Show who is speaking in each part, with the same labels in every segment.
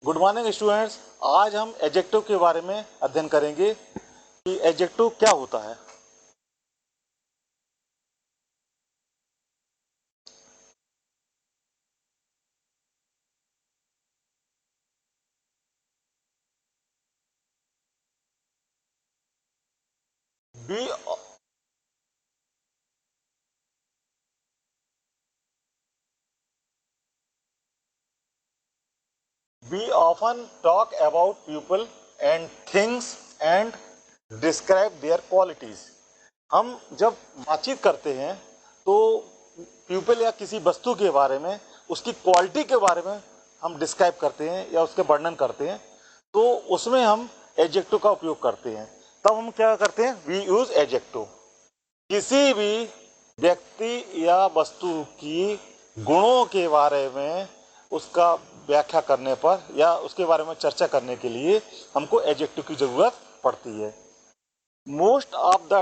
Speaker 1: Good morning students. आज हम adjective के बारे में अध्ययन करेंगे कि एडजेक्टिव क्या होता है। B We often talk about people and things and describe their qualities. हम जब बातचीत करते हैं तो पीपल या किसी वस्तु के बारे में, उसकी क्वालिटी के बारे में हम डिस्क्राइब करते हैं या उसके वर्णन करते हैं, तो उसमें हम एडजेक्टिव का उपयोग करते हैं। तब हम क्या करते हैं? We use adjective. किसी भी व्यक्ति या वस्तु की गुणों के बारे में उसका व्याख्या करने पर या उसके बारे में चर्चा करने के लिए हमको एडजेक्टिव की जरूरत पड़ती है। Most of the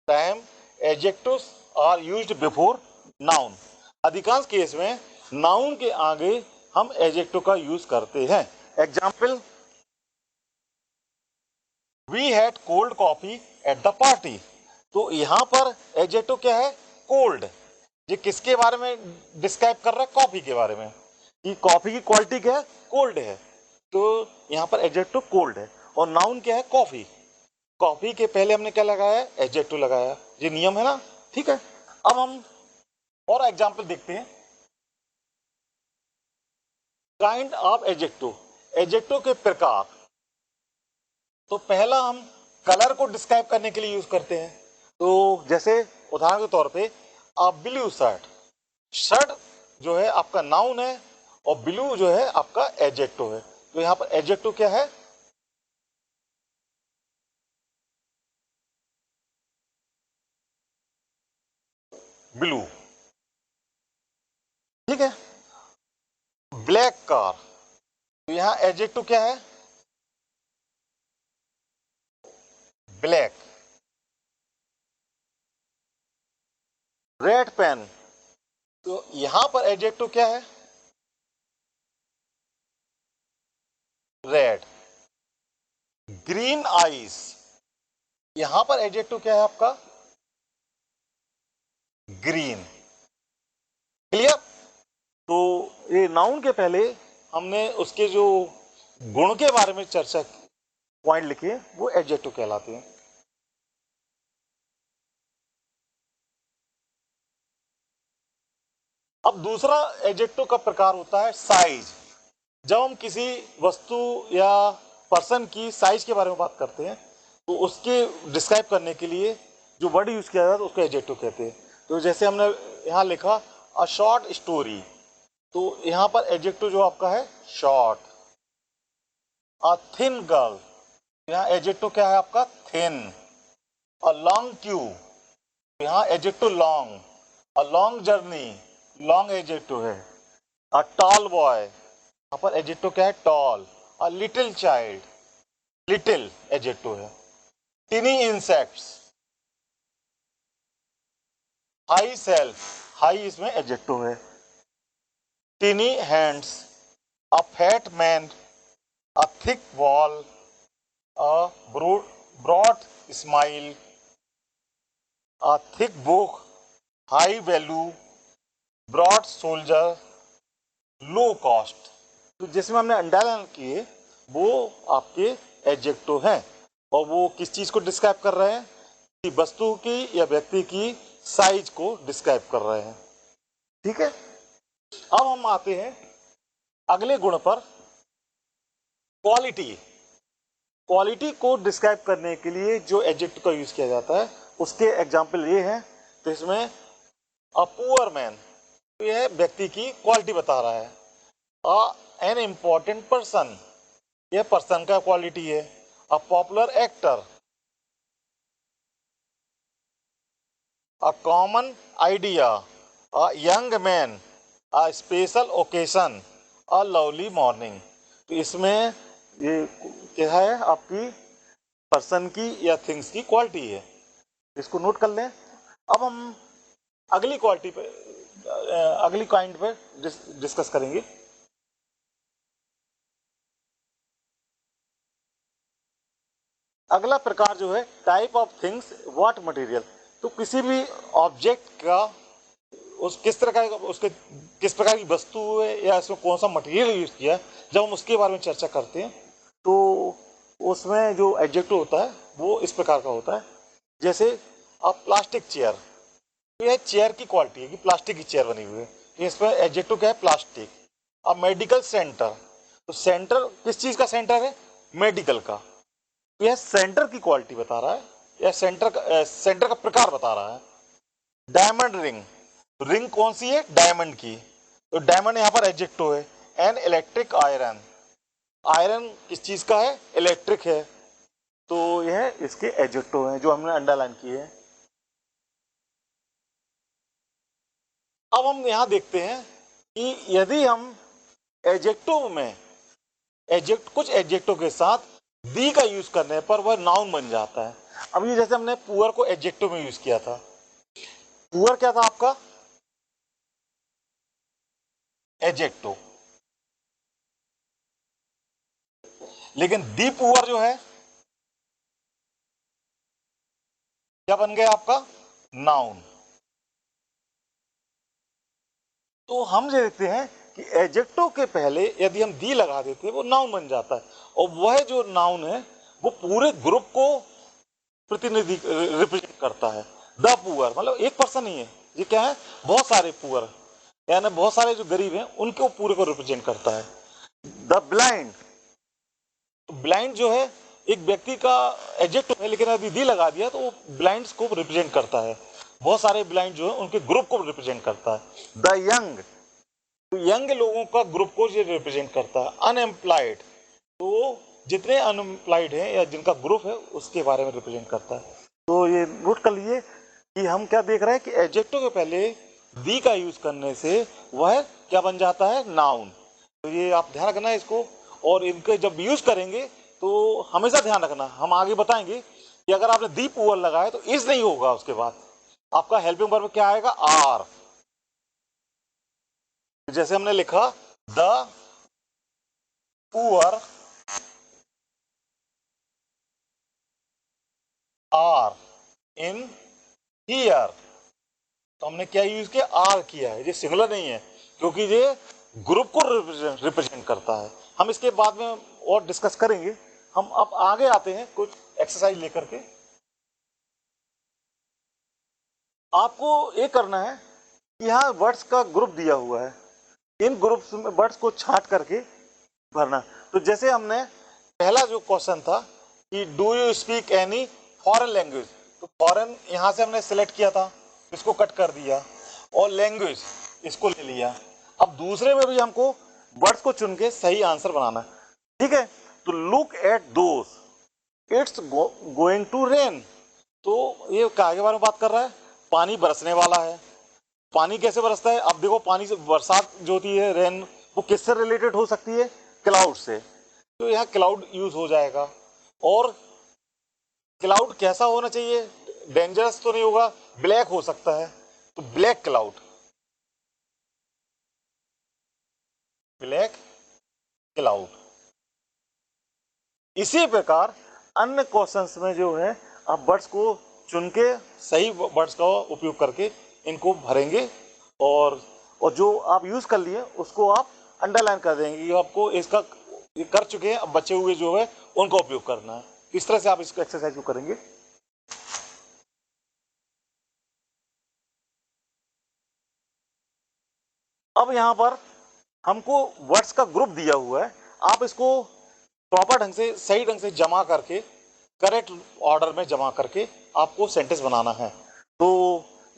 Speaker 1: time adjectives are used before noun. अधिकांश केस में नाउन के आगे हम एडजेक्टिव का यूज करते हैं। Example, we had cold coffee at the party. तो यहाँ पर एडजेक्टिव क्या है? कोल्ड। ये किसके बारे में डिस्क्राइब कर रहा है? कॉफी के बारे में, कि कॉफी की क्वालिटी क्या है? कोल्ड है। तो यहाँ पर एडजेक्टिव कोल्ड है। और नाउन क्या है? कॉफी। कॉफी के पहले हमने क्या लगाया? एडजेक्टिव लगाया। ये नियम है ना? ठीक है। अब हम और एग्जाम्पल देखते हैं। काइंड ऑफ एडजेक्टिव, एडजेक्टिव के प्रकार। तो पहला हम कलर को डिस्क्राइब करने के लिए यूज करते हैं। तो जैसे उदाहरण के तौर पे ब्लू शर्ट। शर्ट जो है आपका नाउन है और ब्लू जो है आपका एडजेक्टिव है। तो यहाँ पर एडजेक्टिव क्या है? ब्लू। ठीक है। Black car. तो यहाँ एडजेक्टिव क्या है? ब्लैक। Red pen. तो यहाँ पर एडजेक्टिव क्या है? रेड। Green eyes. यहाँ पर एडजेक्टिव क्या है आपका? ग्रीन। क्लियर? तो ये नाउन के पहले हमने उसके जो गुण के बारे में चर्चा पॉइंट लिखे, वो एडजेक्टिव कहलाते हैं। अब दूसरा एडजेक्टिव का प्रकार होता है साइज। जब हम किसी वस्तु या पर्सन की साइज के बारे में बात करते हैं तो उसके डिस्क्राइब करने के लिए जो वर्ड यूज किया जाता है उसको एडजेक्टिव कहते हैं। तो जैसे हमने यहाँ लिखा अ शॉर्ट स्टोरी, तो यहाँ पर एडजेक्टिव जो आपका है शॉर्ट। अ थिन गर्ल, यहाँ एडजेक्टिव क्या है आपका? थिन। अ लॉन्ग क्यू, यहाँ adjective long. A long journey, long adjective है। अ टॉल बॉय, यहाँ पर एडजेक्टिव क्या है? Tall. A little child, little adjective है। Tiny insects, high self, high इसमें एडजेक्टिव है। Tiny hands, a fat man, a thick wall, a broad smile, a thick book, high value, broad soldier, low cost. तो जिसमें हमने underline किए वो आपके adjective हैं और वो किस चीज को डिस्क्राइब कर रहे हैं? कि वस्तु की या व्यक्ति की साइज को डिस्क्राइब कर रहे हैं। ठीक है। अब हम आते हैं अगले गुण पर, क्वालिटी। क्वालिटी को डिस्क्राइब करने के लिए जो एडजेक्टिव का यूज किया जाता है उसके एग्जाम्पल ये हैं। तो इसमें अ पुअर मैन, तो यह व्यक्ति की क्वालिटी बता रहा है। एन इम्पॉर्टेंट पर्सन, यह पर्सन का क्वालिटी है। A popular actor, a common idea, a young man, a special occasion, a lovely morning. तो इसमें ये क्या है? आपकी पर्सन की या थिंग्स की क्वालिटी है। इसको नोट कर लें। अब हम अगली क्वालिटी पे, अगली काइंड पे डिस्कस करेंगे। अगला प्रकार जो है type of things what material, तो किसी भी ऑब्जेक्ट का उस किस तरह का उसके किस प्रकार की वस्तु है या इसमें कौन सा मटेरियल यूज किया है, जब हम उसके बारे में चर्चा करते हैं तो उसमें जो एडजेक्टिव होता है वो इस प्रकार का होता है। जैसे अब प्लास्टिक चेयर, तो यह चेयर की क्वालिटी है कि प्लास्टिक की चेयर बनी हुई है, तो इसमें एडजेक्टिव क्या है, प्लास्टिक। अब मेडिकल सेंटर, तो सेंटर किस चीज का सेंटर है, मेडिकल का, तो यह सेंटर की क्वालिटी बता रहा है, यह सेंटर का प्रकार बता रहा है। डायमंड रिंग, रिंग कौन सी है, डायमंड की, तो डायमंड यहां पर एडजेक्टिव है। एन इलेक्ट्रिक आयरन, आयरन किस चीज का है, इलेक्ट्रिक है, तो यह इसके एडजेक्टिव हैं जो हमने अंडरलाइन किए हैं। अब हम यहां देखते हैं कि यदि हम एडजेक्टिव में कुछ एडजेक्टिव के साथ दी का यूज करने पर वह नाउन बन जाता है। अब ये जैसे हमने पुअर को एडजेक्टिव में यूज किया था, पुअर क्या था आपका, एडजेक्टिव, लेकिन दी पुअर जो है क्या बन गया आपका, नाउन। तो हम देखते हैं कि एडजेक्टिव के पहले यदि हम दी लगा देते हैं वो नाउन बन जाता है, और वह जो नाउन है वो पूरे ग्रुप को प्रतिनिधि रिप्रेजेंट करता है। द पुअर मतलब एक पर्सन ही है, ये क्या है, बहुत सारे पुअर, यानी बहुत सारे जो गरीब हैं उनको पूरे को रिप्रेजेंट करता है। द ब्लाइंड, ब्लाइंड जो है एक व्यक्ति का एडजेक्टिव है, लेकिन यदि दी लगा दिया तो वो ब्लाइंड्स को रिप्रेजेंट करता है, बहुत सारे ब्लाइंड जो है उनके ग्रुप को रिप्रेजेंट करता है। द यंग, तो यंग लोगों का ग्रुप को ये रिप्रेजेंट करता है। अनएम्प्लॉयड, तो जितने अनएम्प्लॉयड हैं या जिनका ग्रुप है उसके बारे में रिप्रेजेंट करता है। तो ये नोट कर लीजिए कि हम क्या देख रहे हैं कि एडजेक्टिव के पहले दी का यूज करने से वह क्या बन जाता है, नाउन। तो ये आप ध्यान रखना है इसको, और इनके जब यूज करेंगे तो हमेशा ध्यान रखना, हम आगे बताएंगे कि अगर आपने दी पुअर लगाया तो इज नहीं होगा, उसके बाद आपका हेल्पिंग वर्ब क्या आएगा, आर। जैसे हमने लिखा the poor are in here, तो हमने क्या यूज किया, आर किया है, ये सिंगुलर नहीं है क्योंकि ये ग्रुप को रिप्रेजेंट करता है। हम इसके बाद में और डिस्कस करेंगे। हम अब आगे आते हैं कुछ एक्सरसाइज लेकर के। आपको ये करना है कि यहाँ वर्ड्स का ग्रुप दिया हुआ है, इन ग्रुप्स में वर्ड्स को छांट करके भरना। तो जैसे हमने पहला जो क्वेश्चन था कि do you speak any foreign language, तो फॉरेन यहाँ से हमने सिलेक्ट किया था, इसको कट कर दिया, और लैंग्वेज इसको ले लिया। अब दूसरे में भी हमको वर्ड्स को चुन के सही आंसर बनाना है, ठीक है। तो look at those, it's going to rain, तो ये क्या के बारे में बात कर रहा है, पानी बरसने वाला है। पानी कैसे बरसता है, अब देखो पानी से बरसात जो होती है, रेन, वो किससे रिलेटेड हो सकती है, क्लाउड से, तो यहाँ क्लाउड यूज हो जाएगा। और क्लाउड कैसा होना चाहिए, डेंजरस तो नहीं होगा, ब्लैक हो सकता है, तो ब्लैक क्लाउड, ब्लैक क्लाउड। इसी प्रकार अन्य क्वेश्चंस में जो है आप वर्ड्स को चुन के सही वर्ड्स का उपयोग करके इनको भरेंगे, और जो आप यूज कर लिए उसको आप अंडरलाइन कर देंगे, ये आपको इसका ये कर चुके हैं, अब बचे हुए जो है उनका उपयोग करना है। इस तरह से आप इसको एक्सरसाइज को करेंगे। अब यहां पर हमको वर्ड्स का ग्रुप दिया हुआ है, आप इसको प्रॉपर ढंग से सही ढंग से जमा करके करेक्ट ऑर्डर में जमा करके आपको सेंटेंस बनाना है। तो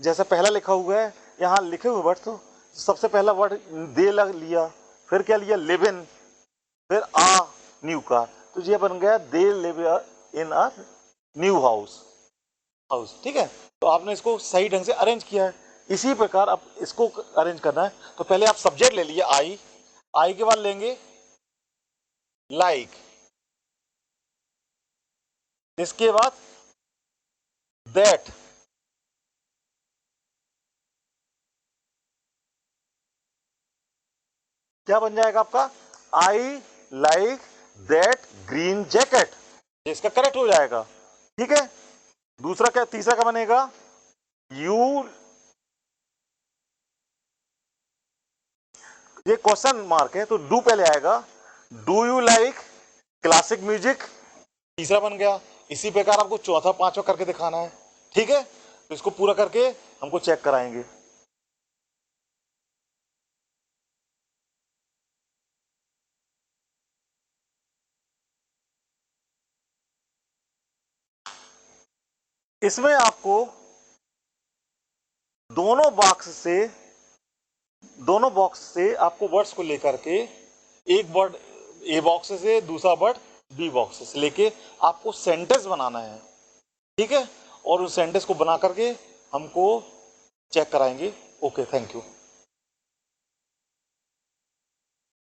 Speaker 1: जैसे पहला लिखा हुआ है यहाँ लिखे हुए वर्ड, तो सबसे पहला वर्ड दे लग लिया, फिर क्या लिया, लिव इन, फिर आ न्यू का, तो ये बन गया they live in a new house, house, ठीक है। तो आपने इसको सही ढंग से अरेंज किया है। इसी प्रकार अब इसको अरेंज करना है, तो पहले आप सब्जेक्ट ले लिए आई, आई के बाद लेंगे लाइक, इसके बाद दैट, क्या बन जाएगा आपका, I like that green jacket, ये इसका करेक्ट हो जाएगा। ठीक है, दूसरा क्या, तीसरा क्या बनेगा, यू, ये क्वेश्चन मार्क है तो डू पहले आएगा, do you like classic music, तीसरा बन गया। इसी प्रकार आपको चौथा पांचवा करके दिखाना है। ठीक है, तो इसको पूरा करके हमको चेक कराएंगे। इसमें आपको दोनों बॉक्स से आपको वर्ड्स को लेकर के, एक वर्ड ए बॉक्स से, दूसरा वर्ड बी बॉक्स से लेके आपको सेंटेंस बनाना है। ठीक है, और उस सेंटेंस को बना करके हमको चेक कराएंगे। Okay, thank you.